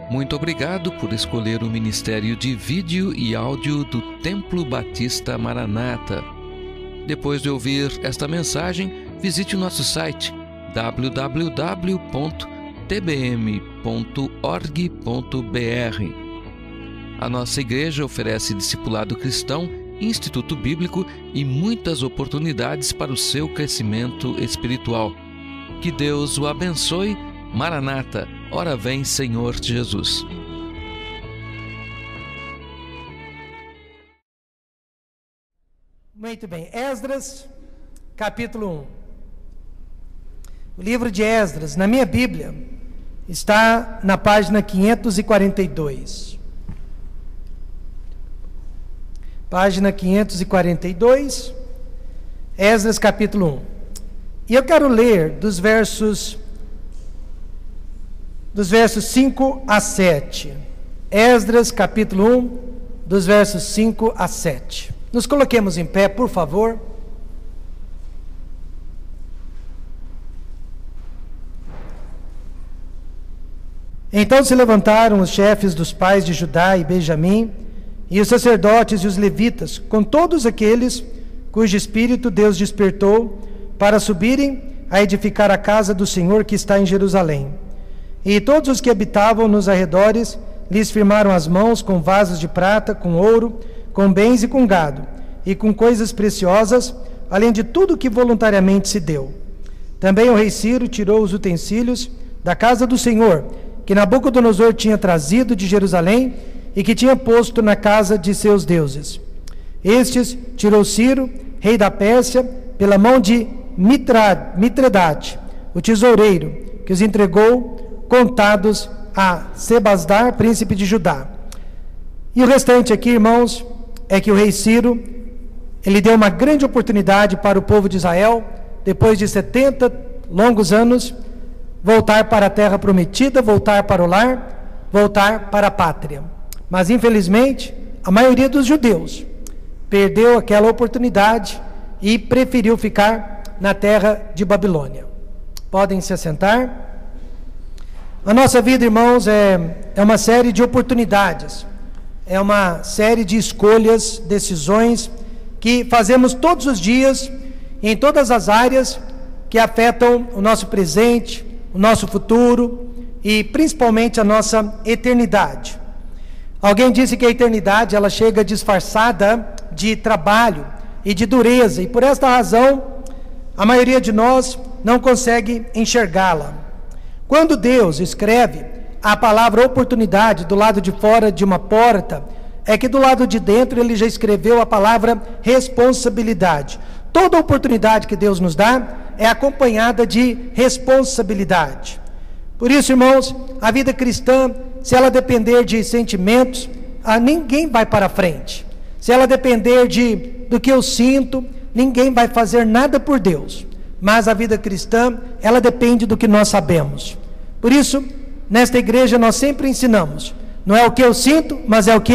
Muito obrigado por escolher o Ministério de Vídeo e Áudio do Templo Batista Maranata. Depois de ouvir esta mensagem, visite o nosso site www.tbm.org.br. A nossa igreja oferece discipulado cristão, instituto bíblico e muitas oportunidades para o seu crescimento espiritual. Que Deus o abençoe. Maranata, ora vem, Senhor Jesus. Muito bem, Esdras, capítulo 1. O livro de Esdras, na minha Bíblia, está na página 542. Página 542, Esdras, capítulo 1. E eu quero ler dos versos 5 a 7. Esdras, capítulo 1, dos versos 5 a 7. Nos coloquemos em pé, por favor. Então se levantaram os chefes dos pais de Judá e Benjamim, e os sacerdotes e os levitas, com todos aqueles cujo espírito Deus despertou, para subirem a edificar a casa do Senhor que está em Jerusalém. E todos os que habitavam nos arredores lhes firmaram as mãos com vasos de prata, com ouro, com bens e com gado, e com coisas preciosas, além de tudo que voluntariamente se deu. Também o rei Ciro tirou os utensílios da casa do Senhor, que Nabucodonosor tinha trazido de Jerusalém e que tinha posto na casa de seus deuses. Estes tirou Ciro, rei da Pérsia, pela mão de Mitredate, o tesoureiro, que os entregou contados a Sebasdar, príncipe de Judá. E o restante aqui, irmãos, é que o rei Ciro, ele deu uma grande oportunidade para o povo de Israel, depois de 70 longos anos, voltar para a terra prometida, voltar para o lar, voltar para a pátria. Mas, infelizmente, a maioria dos judeus perdeu aquela oportunidade e preferiu ficar na terra de Babilônia. Podem se assentar. A nossa vida, irmãos, é uma série de oportunidades, é uma série de escolhas, decisões que fazemos todos os dias, em todas as áreas que afetam o nosso presente, o nosso futuro e principalmente a nossa eternidade. Alguém disse que a eternidade ela chega disfarçada de trabalho e de dureza, e por esta razão a maioria de nós não consegue enxergá-la. Quando Deus escreve a palavra oportunidade do lado de fora de uma porta, é que do lado de dentro ele já escreveu a palavra responsabilidade. Toda oportunidade que Deus nos dá é acompanhada de responsabilidade. Por isso, irmãos, a vida cristã, se ela depender de sentimentos, ninguém vai para frente. Se ela depender do que eu sinto, ninguém vai fazer nada por Deus. Mas a vida cristã, ela depende do que nós sabemos. Por isso, nesta igreja nós sempre ensinamos, não é o que eu sinto, mas é o que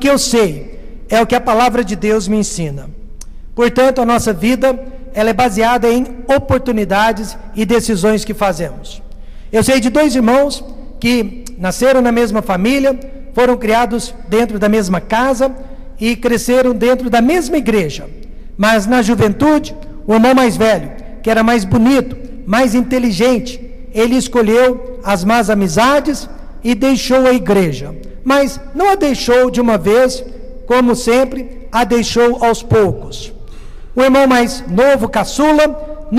eu sei, é o que a palavra de Deus me ensina. Portanto, a nossa vida, ela é baseada em oportunidades e decisões que fazemos. Eu sei de dois irmãos que nasceram na mesma família, foram criados dentro da mesma casa e cresceram dentro da mesma igreja. Mas na juventude, o irmão mais velho, que era mais bonito, mais inteligente, ele escolheu as más amizades e deixou a igreja. Mas não a deixou de uma vez, como sempre, a deixou aos poucos. O irmão mais novo, caçula,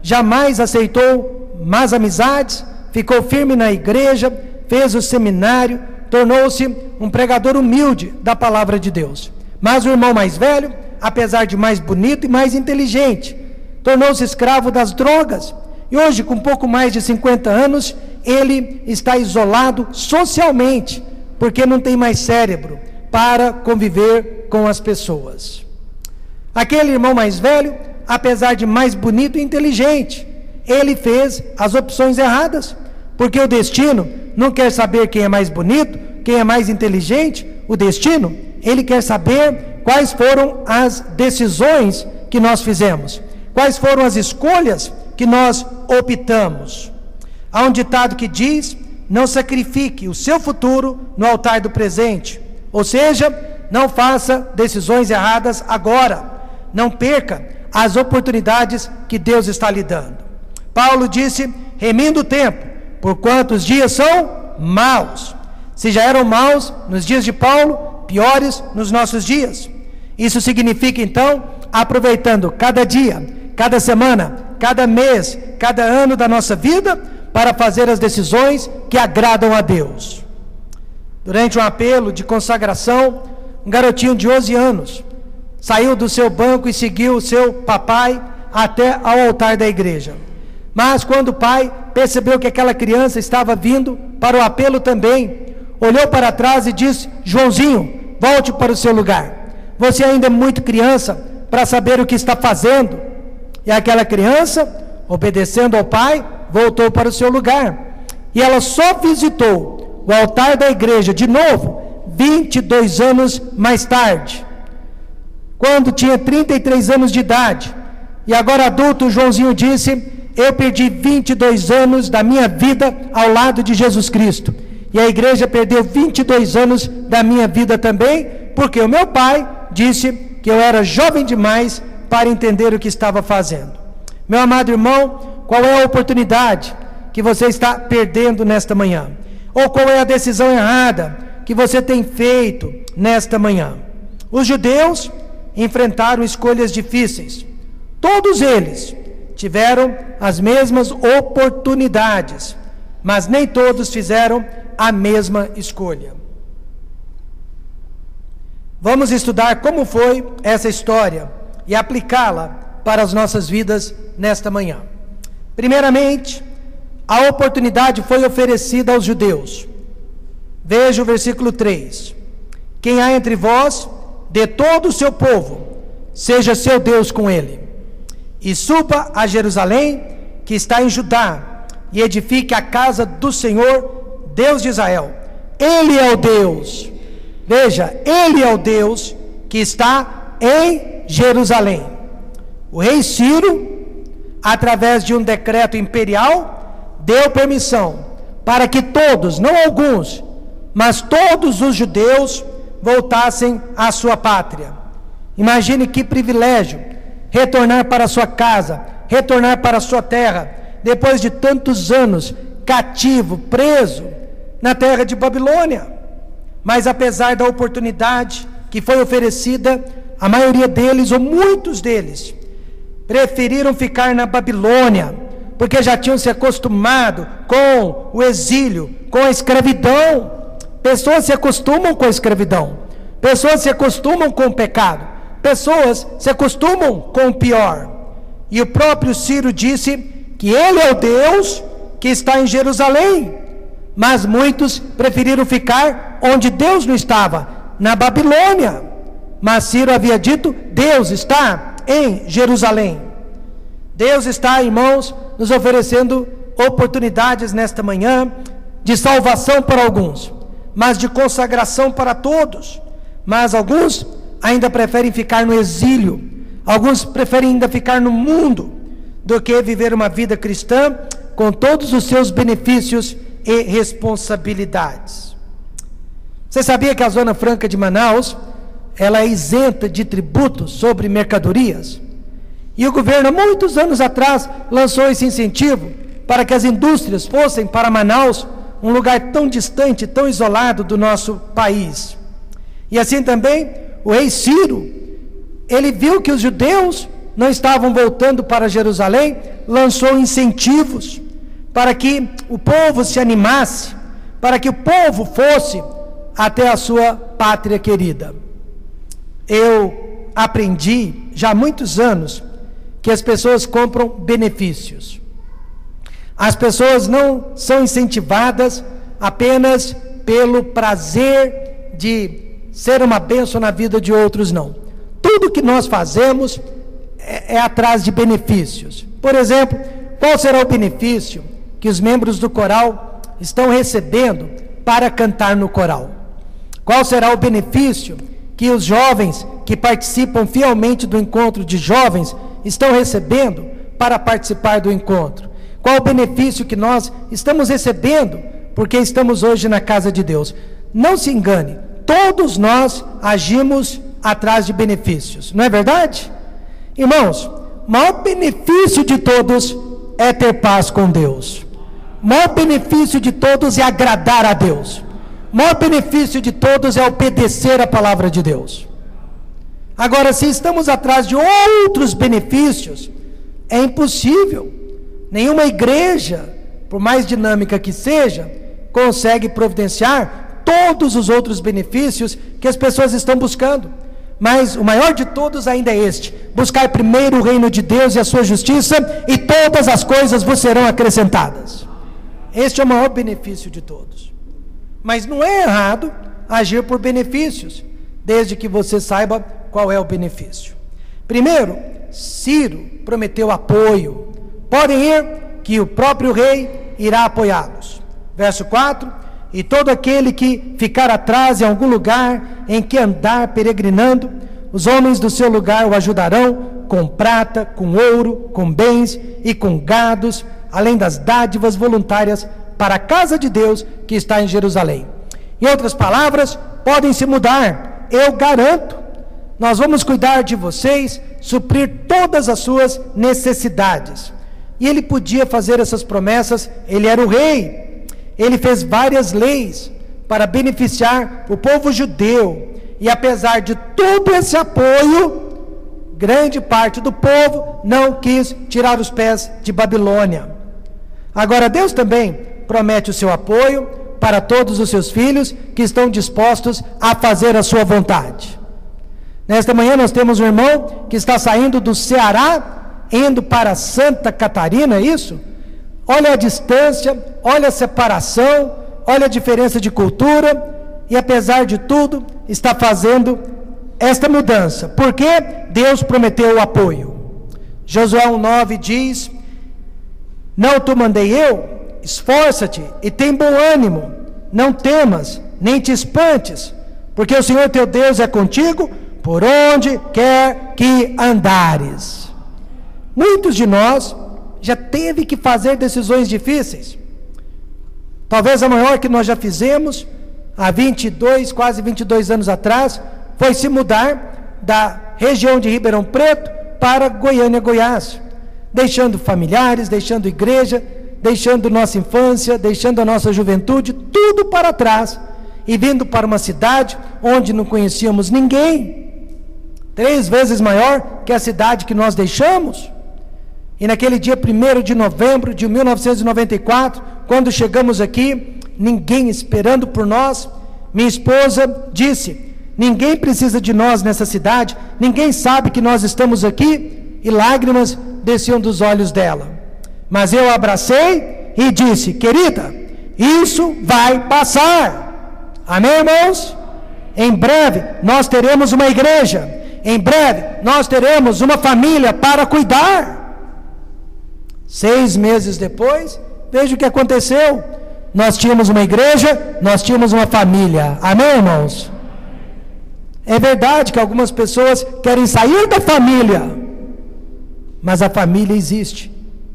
jamais aceitou más amizades, ficou firme na igreja, fez o seminário, tornou-se um pregador humilde da palavra de Deus. Mas o irmão mais velho, apesar de mais bonito e mais inteligente, tornou-se escravo das drogas, e hoje, com pouco mais de 50 anos, ele está isolado socialmente, porque não tem mais cérebro para conviver com as pessoas. Aquele irmão mais velho, apesar de mais bonito e inteligente, ele fez as opções erradas, porque o destino não quer saber quem é mais bonito, quem é mais inteligente. O destino, ele quer saber quais foram as decisões que nós fizemos, quais foram as escolhas que nós optamos. Há um ditado que diz não sacrifique o seu futuro no altar do presente. Ou seja, não faça decisões erradas agora. Não perca as oportunidades que Deus está lhe dando. Paulo disse, remindo o tempo, porquanto os dias são maus. Se já eram maus nos dias de Paulo, piores nos nossos dias. Isso significa então, aproveitando cada dia, cada semana, cada mês, cada ano da nossa vida, para fazer as decisões que agradam a Deus. Durante um apelo de consagração, um garotinho de 11 anos saiu do seu banco e seguiu o seu papai até ao altar da igreja. Mas quando o pai percebeu que aquela criança estava vindo para o apelo também, olhou para trás e disse, Joãozinho, volte para o seu lugar. Você ainda é muito criança para saber o que está fazendo. E aquela criança, obedecendo ao pai, voltou para o seu lugar. E ela só visitou o altar da igreja de novo 22 anos mais tarde, quando tinha 33 anos de idade. E agora adulto, o Joãozinho disse, eu perdi 22 anos da minha vida ao lado de Jesus Cristo. E a igreja perdeu 22 anos da minha vida também, porque o meu pai disse que eu era jovem demais para entender o que estava fazendo. Meu amado irmão, qual é a oportunidade que você está perdendo nesta manhã? Ou qual é a decisão errada que você tem feito nesta manhã? Os judeus enfrentaram escolhas difíceis. Todos eles tiveram as mesmas oportunidades, mas nem todos fizeram a mesma escolha. Vamos estudar como foi essa história e aplicá-la para as nossas vidas nesta manhã. Primeiramente, a oportunidade foi oferecida aos judeus. Veja o versículo 3. Quem há entre vós, de todo o seu povo, seja seu Deus com ele. E suba a Jerusalém, que está em Judá, e edifique a casa do Senhor, Deus de Israel. Ele é o Deus. Veja, Ele é o Deus que está em Jerusalém. O rei Ciro, através de um decreto imperial, deu permissão para que todos, não alguns, mas todos os judeus voltassem à sua pátria. Imagine que privilégio, retornar para a sua casa, retornar para a sua terra, depois de tantos anos cativo, preso na terra de Babilônia. Mas apesar da oportunidade que foi oferecida, a maioria deles, ou muitos deles, preferiram ficar na Babilônia, porque já tinham se acostumado com o exílio, com a escravidão. Pessoas se acostumam com a escravidão, pessoas se acostumam com o pecado, pessoas se acostumam com o pior. E o próprio Ciro disse que ele é o Deus que está em Jerusalém, mas muitos preferiram ficar onde Deus não estava, na Babilônia. Mas Ciro havia dito, Deus está em Jerusalém. Deus está, irmãos, nos oferecendo oportunidades nesta manhã de salvação para alguns, mas de consagração para todos. Mas alguns ainda preferem ficar no exílio, alguns preferem ainda ficar no mundo, do que viver uma vida cristã com todos os seus benefícios e responsabilidades. Você sabia que a Zona Franca de Manaus, ela é isenta de tributos sobre mercadorias? E o governo, há muitos anos atrás, lançou esse incentivo para que as indústrias fossem para Manaus, um lugar tão distante, tão isolado do nosso país. E assim também, o rei Ciro, ele viu que os judeus não estavam voltando para Jerusalém, lançou incentivos para que o povo se animasse, para que o povo fosse até a sua pátria querida. Eu aprendi já há muitos anos que as pessoas compram benefícios. As pessoas não são incentivadas apenas pelo prazer de ser uma bênção na vida de outros, não. Tudo que nós fazemos é atrás de benefícios. Por exemplo, qual será o benefício que os membros do coral estão recebendo para cantar no coral? Qual será o benefício que os jovens que participam fielmente do encontro de jovens estão recebendo para participar do encontro? Qual o benefício que nós estamos recebendo porque estamos hoje na casa de Deus. Não se engane, todos nós agimos atrás de benefícios, não é verdade? Irmãos, o maior benefício de todos é ter paz com Deus. O maior benefício de todos é agradar a Deus. O maior benefício de todos é obedecer a palavra de Deus. Agora, se estamos atrás de outros benefícios, é impossível. Nenhuma igreja, por mais dinâmica que seja, consegue providenciar todos os outros benefícios que as pessoas estão buscando. Mas o maior de todos ainda é este: buscar primeiro o reino de Deus e a sua justiça, e todas as coisas vos serão acrescentadas. Este é o maior benefício de todos. Mas não é errado agir por benefícios, desde que você saiba qual é o benefício. Primeiro, Ciro prometeu apoio. Podem ir, que o próprio rei irá apoiá-los. Verso 4: e todo aquele que ficar atrás em algum lugar em que andar peregrinando, os homens do seu lugar o ajudarão com prata, com ouro, com bens e com gados, além das dádivas voluntárias para a casa de Deus que está em Jerusalém. Em outras palavras, podem se mudar, eu garanto. Nós vamos cuidar de vocês, suprir todas as suas necessidades. E ele podia fazer essas promessas, ele era o rei. Ele fez várias leis para beneficiar o povo judeu. E apesar de todo esse apoio, grande parte do povo não quis tirar os pés de Babilônia. Agora, Deus também promete o seu apoio para todos os seus filhos que estão dispostos a fazer a sua vontade. Nesta manhã nós temos um irmão que está saindo do Ceará, indo para Santa Catarina, é isso? Olha a distância, olha a separação, olha a diferença de cultura, e apesar de tudo, está fazendo esta mudança, porque Deus prometeu o apoio. Josué 1,9 diz: não te mandei eu? Esforça-te e tem bom ânimo, não temas, nem te espantes, porque o Senhor teu Deus é contigo, por onde quer que andares. Muitos de nós já teve que fazer decisões difíceis. Talvez a maior que nós já fizemos, há 22, quase 22 anos atrás, foi se mudar da região de Ribeirão Preto para Goiânia, Goiás, deixando familiares, deixando igreja, deixando nossa infância, deixando a nossa juventude, tudo para trás, e vindo para uma cidade onde não conhecíamos ninguém, 3 vezes maior que a cidade que nós deixamos. E naquele dia 1º de novembro de 1994, quando chegamos aqui, ninguém esperando por nós, minha esposa disse: ninguém precisa de nós nessa cidade, ninguém sabe que nós estamos aqui, e lágrimas desciam dos olhos dela. Mas eu a abracei e disse: querida, isso vai passar. Amém, irmãos? Em breve nós teremos uma igreja, em breve nós teremos uma família para cuidar. 6 meses depois, veja o que aconteceu. Nós tínhamos uma igreja, nós tínhamos uma família. Amém, irmãos? É verdade que algumas pessoas querem sair da família, mas a família existe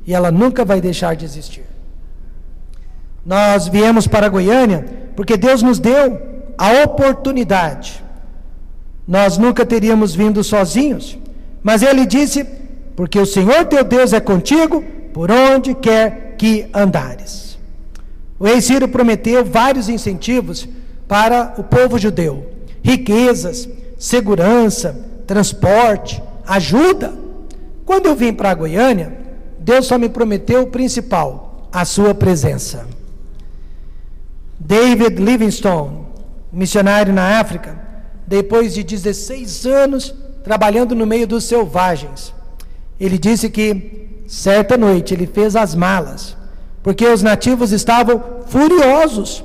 e ela nunca vai deixar de existir. Nós viemos para Goiânia porque Deus nos deu a oportunidade. Nós nunca teríamos vindo sozinhos, mas Ele disse: porque o Senhor teu Deus é contigo, por onde quer que andares. O rei Ciro prometeu vários incentivos para o povo judeu: riquezas, segurança, transporte, ajuda. Quando eu vim para Goiânia, Deus só me prometeu o principal: a sua presença. David Livingstone, missionário na África, depois de 16 anos trabalhando no meio dos selvagens, ele disse que certa noite ele fez as malas, porque os nativos estavam furiosos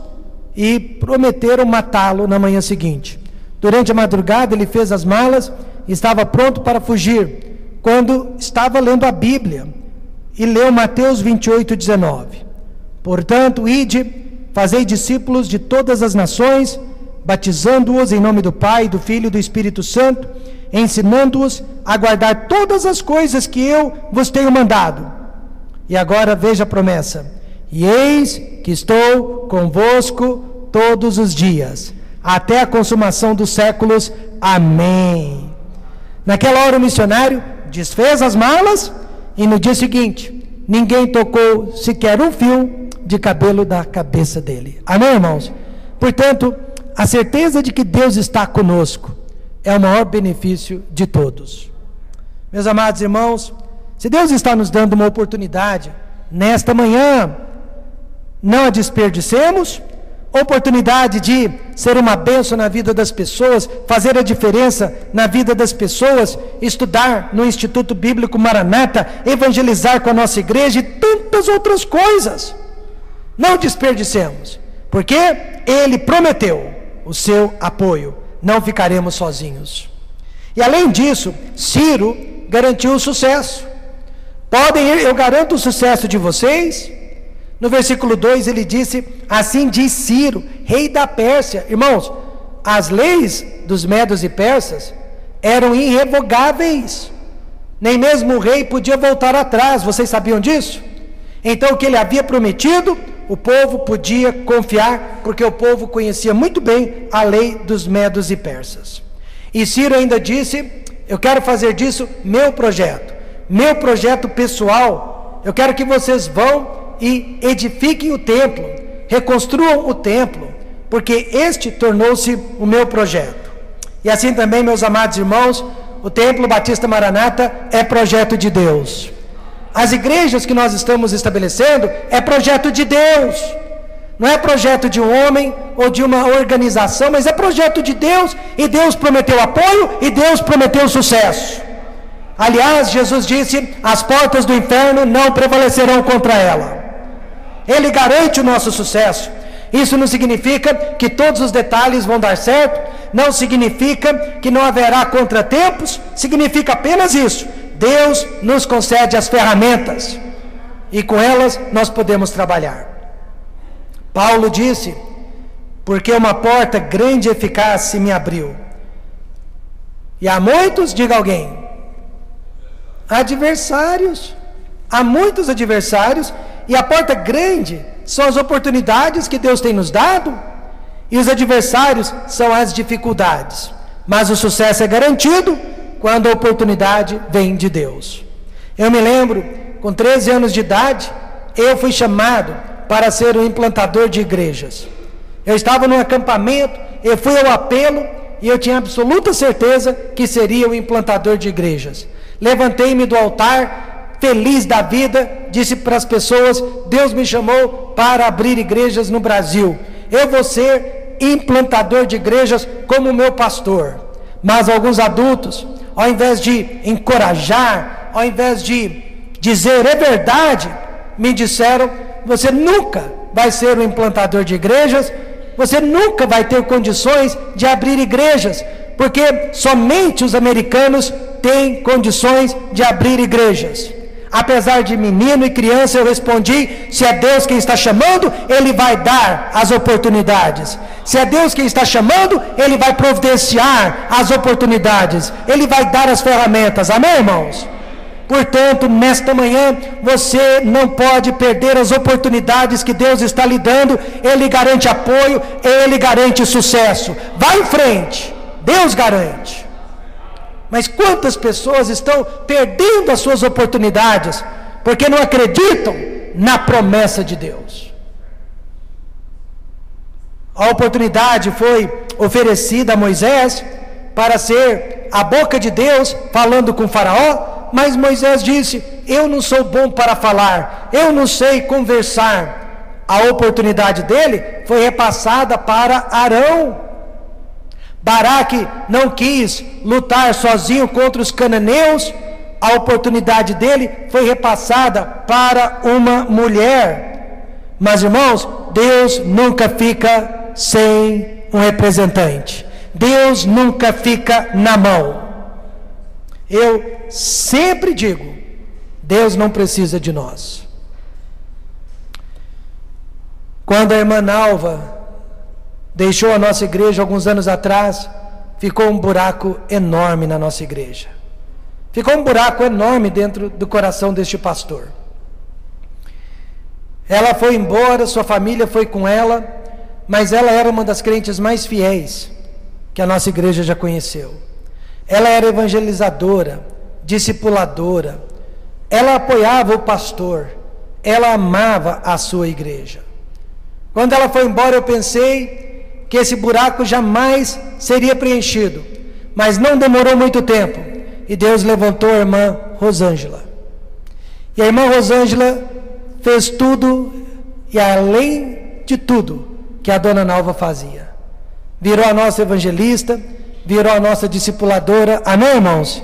e prometeram matá-lo na manhã seguinte. Durante a madrugada ele fez as malas e estava pronto para fugir, quando estava lendo a Bíblia e leu Mateus 28:19. Portanto, ide, fazei discípulos de todas as nações, batizando-os em nome do Pai, do Filho e do Espírito Santo, ensinando-os a guardar todas as coisas que eu vos tenho mandado. E agora veja a promessa: e eis que estou convosco todos os dias, até a consumação dos séculos. Amém. Naquela hora o missionário desfez as malas e no dia seguinte, ninguém tocou sequer um fio de cabelo da cabeça dele. Amém, irmãos? Portanto, a certeza de que Deus está conosco é o maior benefício de todos. Meus amados irmãos, se Deus está nos dando uma oportunidade nesta manhã, não a desperdicemos. Oportunidade de ser uma bênção na vida das pessoas, fazer a diferença na vida das pessoas, estudar no Instituto Bíblico Maranata, evangelizar com a nossa igreja e tantas outras coisas. Não desperdicemos, porque Ele prometeu o seu apoio, não ficaremos sozinhos. E além disso, Ciro garantiu o sucesso. Eu garanto o sucesso de vocês. No versículo 2 ele disse: assim diz Ciro, rei da Pérsia. Irmãos, as leis dos medos e persas eram irrevogáveis, nem mesmo o rei podia voltar atrás. Vocês sabiam disso? Então o que ele havia prometido, o povo podia confiar, porque o povo conhecia muito bem a lei dos medos e persas. E Ciro ainda disse: eu quero fazer disso meu projeto pessoal. Eu quero que vocês vão e edifiquem o templo, reconstruam o templo, porque este tornou-se o meu projeto. E assim também, meus amados irmãos, o Templo Batista Maranata é projeto de Deus. As igrejas que nós estamos estabelecendo é projeto de Deus. Não é projeto de um homem ou de uma organização, mas é projeto de Deus, e Deus prometeu apoio e Deus prometeu sucesso. Aliás, Jesus disse: as portas do inferno não prevalecerão contra ela. Ele garante o nosso sucesso. Isso não significa que todos os detalhes vão dar certo, não significa que não haverá contratempos, significa apenas isso: Deus nos concede as ferramentas e com elas nós podemos trabalhar. Paulo disse: porque uma porta grande e eficaz se me abriu, e há muitos, diga alguém, adversários. Há muitos adversários, e a porta grande são as oportunidades que Deus tem nos dado, e os adversários são as dificuldades. Mas o sucesso é garantido quando a oportunidade vem de Deus. Eu me lembro, com 13 anos de idade, eu fui chamado para ser um implantador de igrejas. Eu estava num acampamento, eu fui ao apelo, e eu tinha absoluta certeza que seria um implantador de igrejas. Levantei-me do altar, feliz da vida, disse para as pessoas: Deus me chamou para abrir igrejas no Brasil. Eu vou ser implantador de igrejas como meu pastor. Mas alguns adultos, ao invés de encorajar, ao invés de dizer é verdade, me disseram: você nunca vai ser um implantador de igrejas, você nunca vai ter condições de abrir igrejas, porque somente os americanos têm condições de abrir igrejas. Apesar de menino e criança, eu respondi: se é Deus quem está chamando, Ele vai dar as oportunidades. Se é Deus quem está chamando, Ele vai providenciar as oportunidades, Ele vai dar as ferramentas. Amém, irmãos? Portanto, nesta manhã, você não pode perder as oportunidades que Deus está lhe dando. Ele garante apoio, Ele garante sucesso. Vá em frente, Deus garante. Mas quantas pessoas estão perdendo as suas oportunidades porque não acreditam na promessa de Deus? A oportunidade foi oferecida a Moisés para ser a boca de Deus falando com Faraó, mas Moisés disse: eu não sou bom para falar, eu não sei conversar. A oportunidade dele foi repassada para Arão. Baraque não quis lutar sozinho contra os cananeus, a oportunidade dele foi repassada para uma mulher. Mas, irmãos, Deus nunca fica sem um representante, Deus nunca fica na mão. Eu sempre digo: Deus não precisa de nós. Quando a irmã Nalva deixou a nossa igreja alguns anos atrás, ficou um buraco enorme na nossa igreja. Ficou um buraco enorme dentro do coração deste pastor. Ela foi embora, sua família foi com ela, mas ela era uma das crentes mais fiéis que a nossa igreja já conheceu. Ela era evangelizadora, discipuladora, ela apoiava o pastor, ela amava a sua igreja. Quando ela foi embora, eu pensei que esse buraco jamais seria preenchido, mas não demorou muito tempo, e Deus levantou a irmã Rosângela. E a irmã Rosângela fez tudo, e além de tudo, que a dona Nalva fazia. Virou a nossa evangelista, virou a nossa discipuladora, amém, irmãos?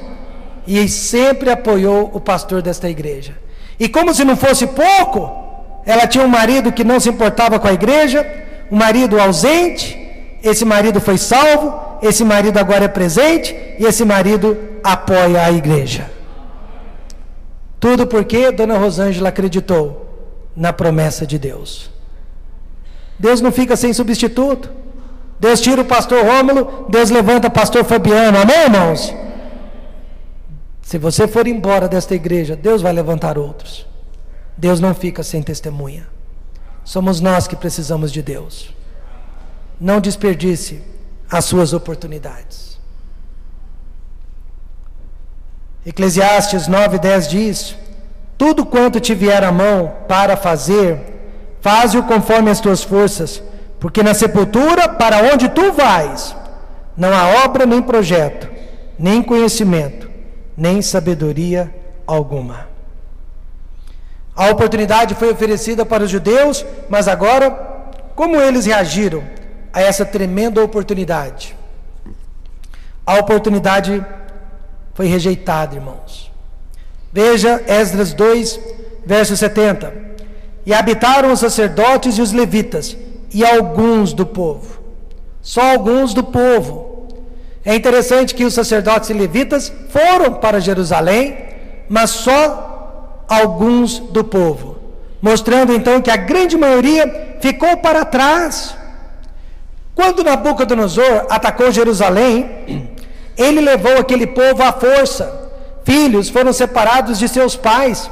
E sempre apoiou o pastor desta igreja. E como se não fosse pouco, ela tinha um marido que não se importava com a igreja, um marido ausente. Esse marido foi salvo, esse marido agora é presente, e esse marido apoia a igreja. Tudo porque dona Rosângela acreditou na promessa de Deus. Deus não fica sem substituto. Deus tira o pastor Rômulo, Deus levanta o pastor Fabiano, amém, irmãos? Se você for embora desta igreja, Deus vai levantar outros. Deus não fica sem testemunha. Somos nós que precisamos de Deus. Não desperdice as suas oportunidades. Eclesiastes 9:10 diz: tudo quanto te vier à mão para fazer, faze-o conforme as tuas forças, porque na sepultura, para onde tu vais, não há obra nem projeto, nem conhecimento, nem sabedoria alguma. A oportunidade foi oferecida para os judeus, mas agora, como eles reagiram a essa tremenda oportunidade? A oportunidade foi rejeitada, irmãos. Veja Esdras 2, verso 70. E habitaram os sacerdotes e os levitas, e alguns do povo. Só alguns do povo. É interessante que os sacerdotes e levitas foram para Jerusalém, mas só alguns do povo, mostrando então que a grande maioria ficou para trás. Quando Nabucodonosor atacou Jerusalém, ele levou aquele povo à força. Filhos foram separados de seus pais,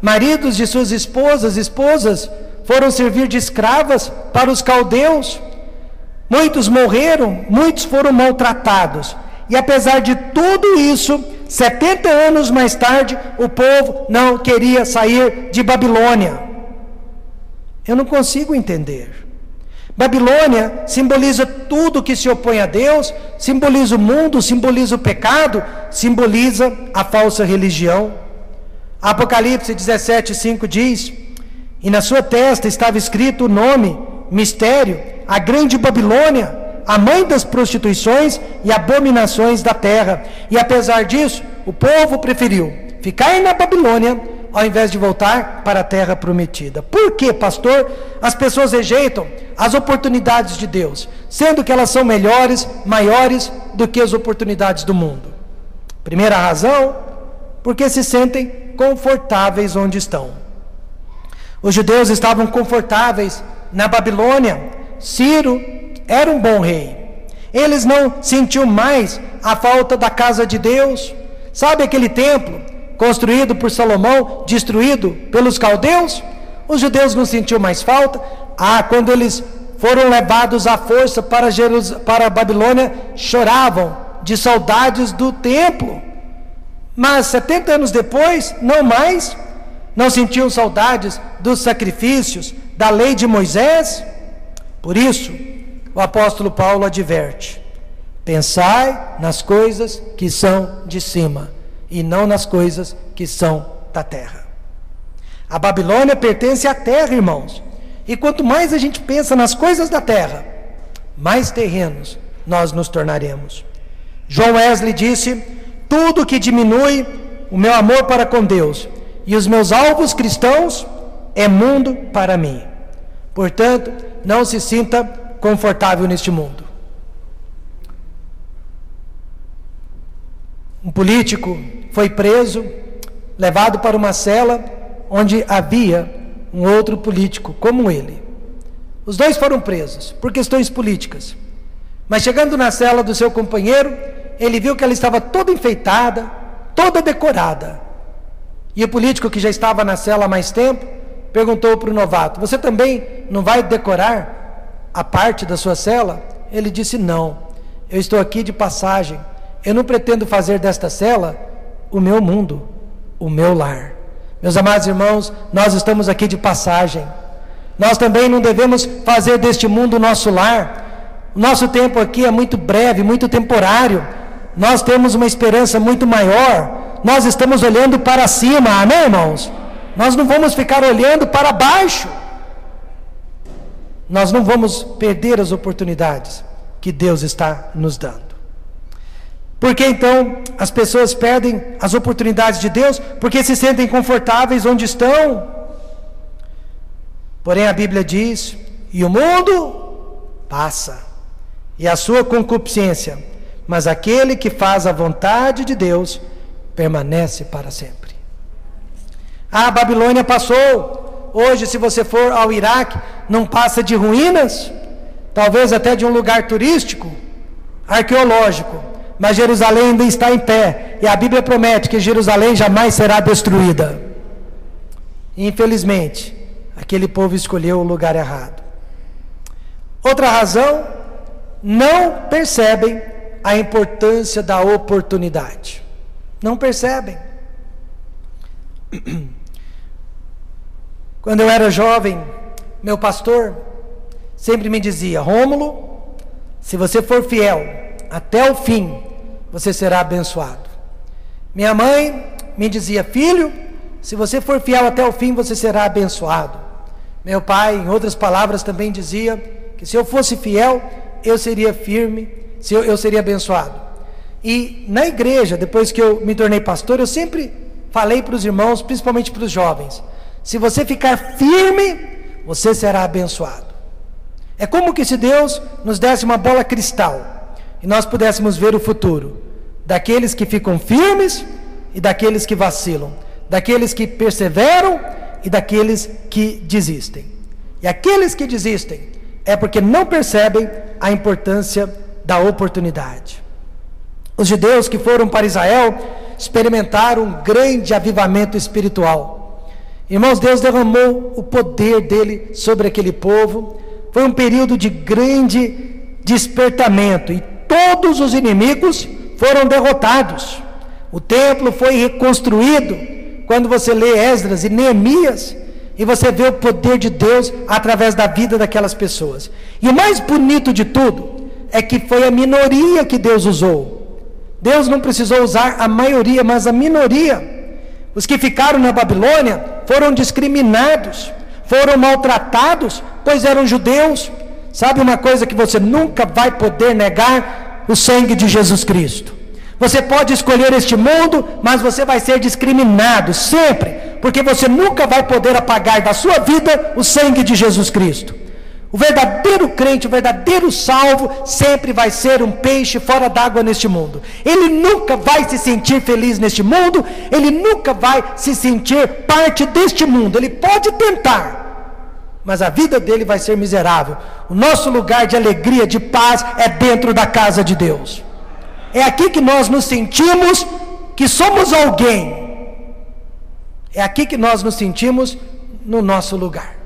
maridos de suas esposas foram servir de escravas para os caldeus. Muitos morreram, muitos foram maltratados. E apesar de tudo isso, 70 anos mais tarde, o povo não queria sair de Babilônia. Eu não consigo entender. Babilônia simboliza tudo que se opõe a Deus, simboliza o mundo, simboliza o pecado, simboliza a falsa religião. Apocalipse 17:5 diz: e na sua testa estava escrito o nome, mistério, a grande Babilônia, a mãe das prostituições e abominações da terra. E apesar disso, o povo preferiu ficar na Babilônia ao invés de voltar para a terra prometida. Por que, pastor, as pessoas rejeitam as oportunidades de Deus, sendo que elas são melhores, maiores do que as oportunidades do mundo? Primeira razão, porque se sentem confortáveis onde estão. Os judeus estavam confortáveis na Babilônia. Ciro era um bom rei. Eles não sentiam mais a falta da casa de Deus. Sabe aquele templo construído por Salomão, destruído pelos caldeus? Os judeus não sentiam mais falta. Quando eles foram levados à força para a Babilônia, choravam de saudades do templo. Mas 70 anos depois, não mais, não sentiam saudades dos sacrifícios, da lei de Moisés. Por isso, o apóstolo Paulo adverte: pensai nas coisas que são de cima, e não nas coisas que são da terra. A Babilônia pertence à terra, irmãos. E quanto mais a gente pensa nas coisas da terra, mais terrenos nós nos tornaremos. John Wesley disse: tudo que diminui o meu amor para com Deus e os meus alvos cristãos é mundo para mim. Portanto, não se sinta confortável neste mundo. Um político foi preso, levado para uma cela onde havia um outro político como ele. Os dois foram presos por questões políticas. Mas chegando na cela do seu companheiro, ele viu que ela estava toda enfeitada, toda decorada. E o político, que já estava na cela há mais tempo, perguntou para o novato: você também não vai decorar a parte da sua cela? Ele disse: não, eu estou aqui de passagem, eu não pretendo fazer desta cela o meu mundo, o meu lar. Meus amados irmãos, nós estamos aqui de passagem, nós também não devemos fazer deste mundo o nosso lar. O nosso tempo aqui é muito breve, muito temporário, nós temos uma esperança muito maior, nós estamos olhando para cima, amém, irmãos? Nós não vamos ficar olhando para baixo, nós não vamos perder as oportunidades que Deus está nos dando. Por que então as pessoas perdem as oportunidades de Deus? Porque se sentem confortáveis onde estão. Porém a Bíblia diz: e o mundo passa, e a sua concupiscência, mas aquele que faz a vontade de Deus permanece para sempre. A Babilônia passou. Hoje, se você for ao Iraque, não passa de ruínas, talvez até de um lugar turístico, arqueológico, mas Jerusalém ainda está em pé, e a Bíblia promete que Jerusalém jamais será destruída. Infelizmente, aquele povo escolheu o lugar errado. Outra razão: não percebem a importância da oportunidade. Não percebem. Quando eu era jovem, meu pastor sempre me dizia: Rômulo, se você for fiel até o fim, você será abençoado. Minha mãe me dizia: filho, se você for fiel até o fim, você será abençoado. Meu pai, em outras palavras, também dizia que se eu fosse fiel, eu seria firme, eu seria abençoado. E na igreja, depois que eu me tornei pastor, eu sempre falei para os irmãos, principalmente para os jovens: se você ficar firme, você será abençoado. É como que se Deus nos desse uma bola cristal e nós pudéssemos ver o futuro daqueles que ficam firmes e daqueles que vacilam, daqueles que perseveram e daqueles que desistem. E aqueles que desistem é porque não percebem a importância da oportunidade. Os judeus que foram para Israel experimentaram um grande avivamento espiritual. Irmãos, Deus derramou o poder dele sobre aquele povo. Foi um período de grande despertamento e todos os inimigos foram derrotados. O templo foi reconstruído. Quando você lê Esdras e Neemias, e você vê o poder de Deus através da vida daquelas pessoas. E o mais bonito de tudo é que foi a minoria que Deus usou. Deus não precisou usar a maioria, mas a minoria. Os que ficaram na Babilônia foram discriminados, foram maltratados, pois eram judeus. Sabe uma coisa que você nunca vai poder negar? O sangue de Jesus Cristo. Você pode escolher este mundo, mas você vai ser discriminado sempre, porque você nunca vai poder apagar da sua vida o sangue de Jesus Cristo. O verdadeiro crente, o verdadeiro salvo, sempre vai ser um peixe fora d'água neste mundo. Ele nunca vai se sentir feliz neste mundo, ele nunca vai se sentir parte deste mundo. Ele pode tentar, mas a vida dele vai ser miserável. O nosso lugar de alegria, de paz, é dentro da casa de Deus. É aqui que nós nos sentimos que somos alguém. É aqui que nós nos sentimos no nosso lugar.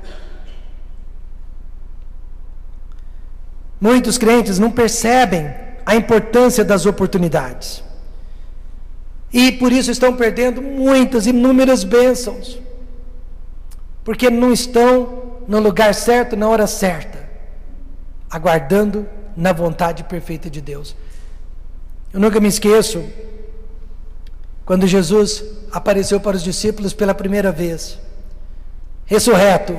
Muitos crentes não percebem a importância das oportunidades. E por isso estão perdendo muitas, inúmeras bênçãos. Porque não estão no lugar certo, na hora certa, aguardando na vontade perfeita de Deus. Eu nunca me esqueço quando Jesus apareceu para os discípulos pela primeira vez, ressurreto.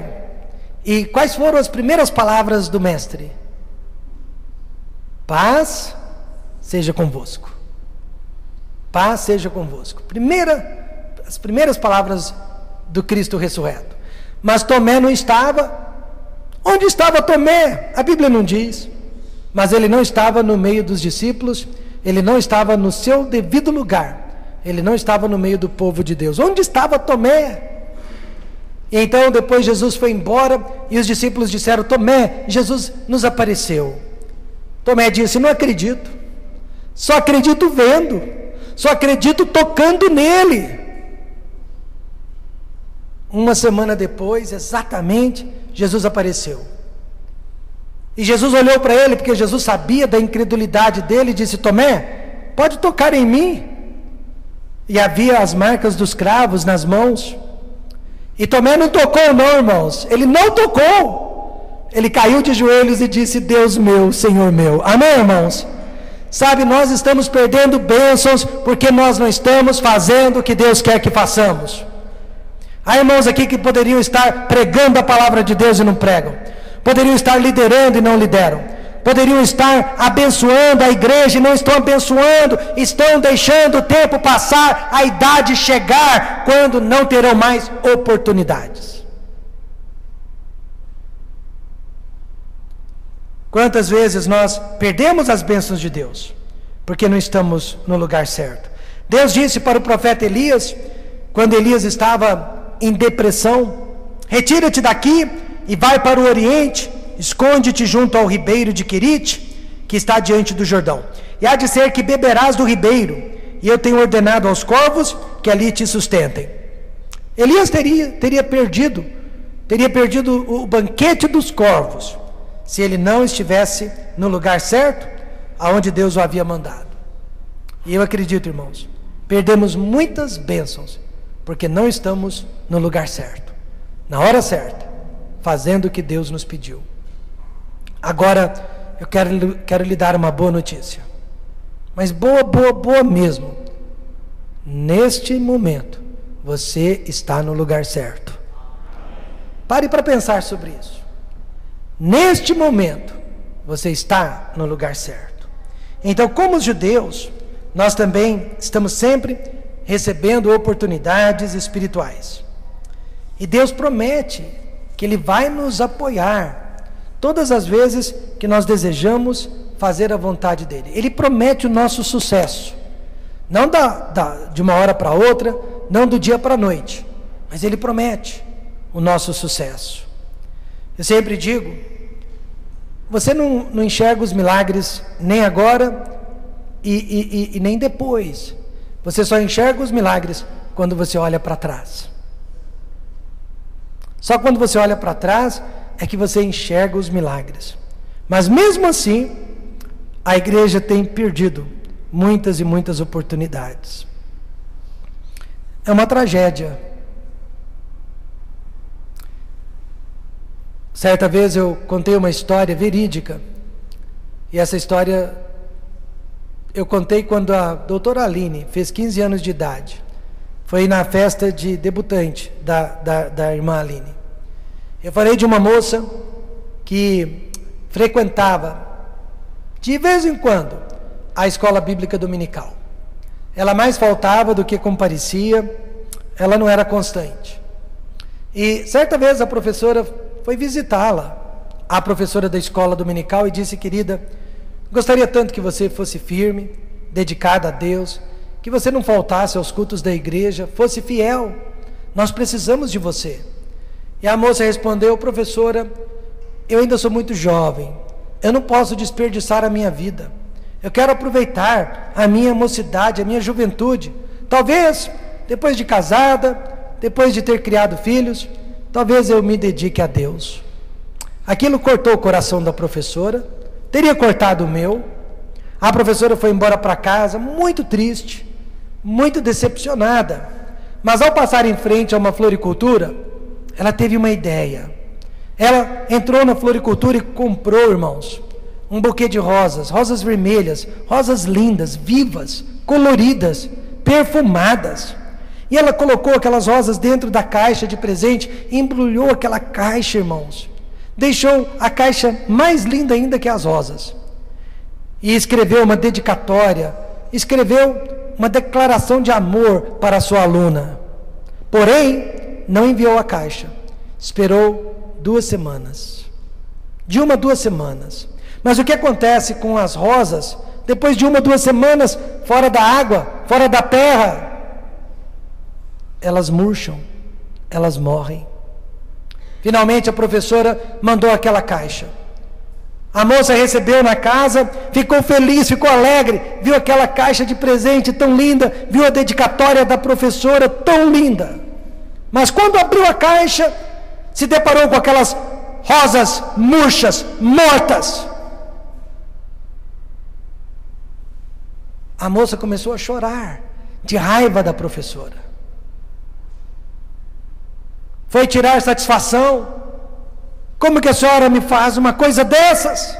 E quais foram as primeiras palavras do Mestre? Paz seja convosco. Paz seja convosco. As primeiras palavras do Cristo ressurreto. Mas Tomé não estava. Onde estava Tomé? A Bíblia não diz. Mas ele não estava no meio dos discípulos. Ele não estava no seu devido lugar. Ele não estava no meio do povo de Deus. Onde estava Tomé? E então depois Jesus foi embora e os discípulos disseram: Tomé, Jesus nos apareceu. Tomé disse: não acredito, só acredito vendo, só acredito tocando nele. Uma semana depois, exatamente, Jesus apareceu. E Jesus olhou para ele, porque Jesus sabia da incredulidade dele, e disse: Tomé, pode tocar em mim? E havia as marcas dos cravos nas mãos. E Tomé não tocou não, irmãos. Ele não tocou. Ele caiu de joelhos e disse: Deus meu, Senhor meu. Amém, irmãos? Sabe, nós estamos perdendo bênçãos porque nós não estamos fazendo o que Deus quer que façamos. Há irmãos aqui que poderiam estar pregando a palavra de Deus e não pregam. Poderiam estar liderando e não lideram. Poderiam estar abençoando a igreja e não estão abençoando. Estão deixando o tempo passar, a idade chegar, quando não terão mais oportunidades. Quantas vezes nós perdemos as bênçãos de Deus porque não estamos no lugar certo? Deus disse para o profeta Elias, quando Elias estava em depressão: retira-te daqui e vai para o Oriente, esconde-te junto ao ribeiro de Querite, que está diante do Jordão. E há de ser que beberás do ribeiro, e eu tenho ordenado aos corvos que ali te sustentem. Elias teria perdido o banquete dos corvos, se ele não estivesse no lugar certo, aonde Deus o havia mandado. E eu acredito, irmãos, perdemos muitas bênçãos, porque não estamos no lugar certo, na hora certa, fazendo o que Deus nos pediu. Agora, eu quero lhe dar uma boa notícia, mas boa mesmo. Neste momento, você está no lugar certo. Pare para pensar sobre isso. Neste momento, você está no lugar certo. Então, como os judeus, nós também estamos sempre recebendo oportunidades espirituais. E Deus promete que Ele vai nos apoiar todas as vezes que nós desejamos fazer a vontade dEle. Ele promete o nosso sucesso. Não de uma hora para outra, não do dia para a noite, mas Ele promete o nosso sucesso. Eu sempre digo, você não enxerga os milagres nem agora e nem depois. Você só enxerga os milagres quando você olha para trás. Só quando você olha para trás é que você enxerga os milagres. Mas mesmo assim, a igreja tem perdido muitas e muitas oportunidades. É uma tragédia. Certa vez eu contei uma história verídica, e essa história eu contei quando a doutora Aline fez 15 anos de idade. Foi na festa de debutante da irmã Aline. Eu falei de uma moça que frequentava de vez em quando a escola bíblica dominical. Ela mais faltava do que comparecia, ela não era constante. E certa vez a professora foi visitá-la, a professora da escola dominical, e disse: querida, gostaria tanto que você fosse firme, dedicada a Deus, que você não faltasse aos cultos da igreja, fosse fiel, nós precisamos de você. E a moça respondeu: professora, eu ainda sou muito jovem, eu não posso desperdiçar a minha vida, eu quero aproveitar a minha mocidade, a minha juventude, talvez depois de casada, depois de ter criado filhos, talvez eu me dedique a Deus. Aquilo cortou o coração da professora, teria cortado o meu. A professora foi embora para casa muito triste, muito decepcionada, mas ao passar em frente a uma floricultura, ela teve uma ideia. Ela entrou na floricultura e comprou, irmãos, um buquê de rosas, rosas vermelhas, rosas lindas, vivas, coloridas, perfumadas. E ela colocou aquelas rosas dentro da caixa de presente, embrulhou aquela caixa, irmãos. Deixou a caixa mais linda ainda que as rosas. E escreveu uma dedicatória, escreveu uma declaração de amor para a sua aluna. Porém, não enviou a caixa. Esperou 2 semanas. De 1 a 2 semanas. Mas o que acontece com as rosas, depois de 1 a 2 semanas, fora da água, fora da terra? Elas murcham, elas morrem. Finalmente a professora mandou aquela caixa. A moça recebeu na casa, ficou feliz, ficou alegre, viu aquela caixa de presente tão linda, viu a dedicatória da professora tão linda. Mas quando abriu a caixa, se deparou com aquelas rosas murchas, mortas. A moça começou a chorar, de raiva da professora. Foi tirar satisfação. Como que a senhora me faz uma coisa dessas?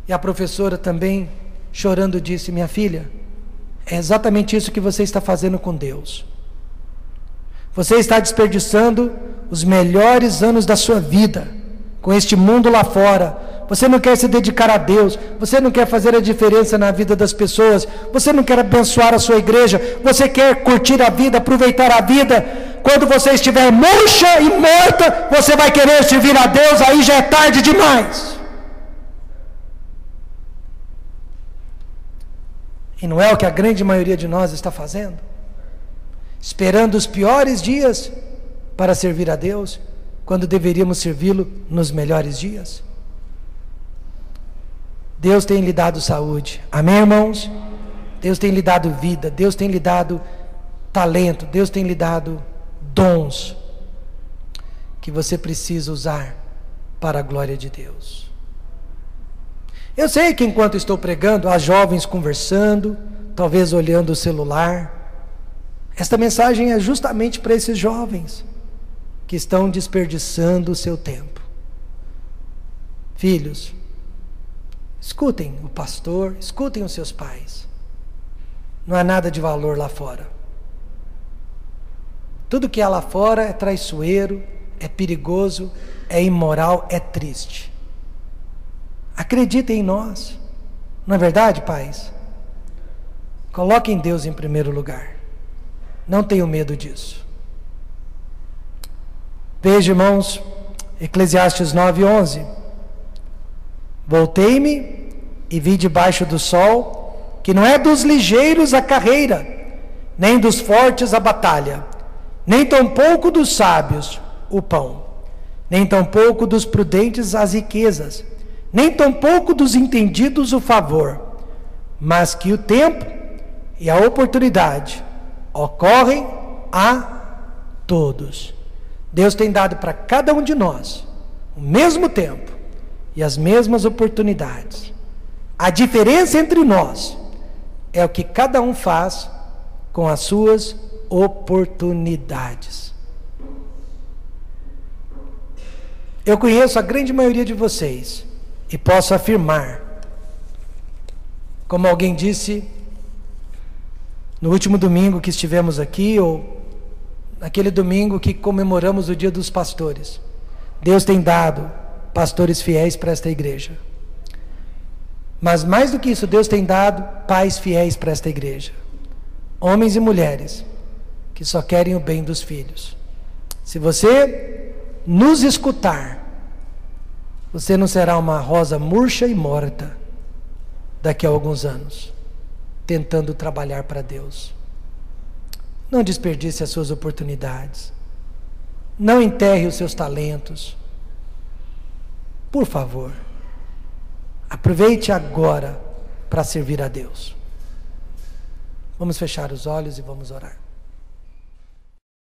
E a professora também, chorando, disse: minha filha, é exatamente isso que você está fazendo com Deus. Você está desperdiçando os melhores anos da sua vida com este mundo lá fora. Você não quer se dedicar a Deus, você não quer fazer a diferença na vida das pessoas, você não quer abençoar a sua igreja, você quer curtir a vida, aproveitar a vida. Quando você estiver murcha e morta, você vai querer servir a Deus, aí já é tarde demais. E não é o que a grande maioria de nós está fazendo? Esperando os piores dias para servir a Deus, quando deveríamos servi-lo nos melhores dias. Deus tem lhe dado saúde, amém, irmãos? Deus tem lhe dado vida, Deus tem lhe dado talento, Deus tem lhe dado dons que você precisa usar para a glória de Deus. Eu sei que enquanto estou pregando, há jovens conversando, talvez olhando o celular. Esta mensagem é justamente para esses jovens que estão desperdiçando o seu tempo. Filhos, escutem o pastor, escutem os seus pais. Não há nada de valor lá fora. Tudo que há lá fora é traiçoeiro, é perigoso, é imoral, é triste. Acreditem em nós. Não é verdade, pais? Coloquem Deus em primeiro lugar. Não tenham medo disso. Veja, irmãos, Eclesiastes 9:11. Voltei-me e vi debaixo do sol que não é dos ligeiros a carreira, nem dos fortes a batalha, nem tampouco dos sábios o pão, nem tampouco dos prudentes as riquezas, nem tampouco dos entendidos o favor, mas que o tempo e a oportunidade ocorrem a todos. Deus tem dado para cada um de nós o mesmo tempo e as mesmas oportunidades. A diferença entre nós é o que cada um faz com as suas oportunidades. Eu conheço a grande maioria de vocês e posso afirmar, como alguém disse no último domingo que estivemos aqui, ou naquele domingo que comemoramos o Dia dos Pastores, Deus tem dado pastores fiéis para esta igreja. Mas mais do que isso, Deus tem dado pais fiéis para esta igreja. Homens e mulheres que só querem o bem dos filhos. Se você nos escutar, você não será uma rosa murcha e morta daqui a alguns anos, tentando trabalhar para Deus. Não desperdice as suas oportunidades. Não enterre os seus talentos. Por favor, aproveite agora para servir a Deus. Vamos fechar os olhos e vamos orar.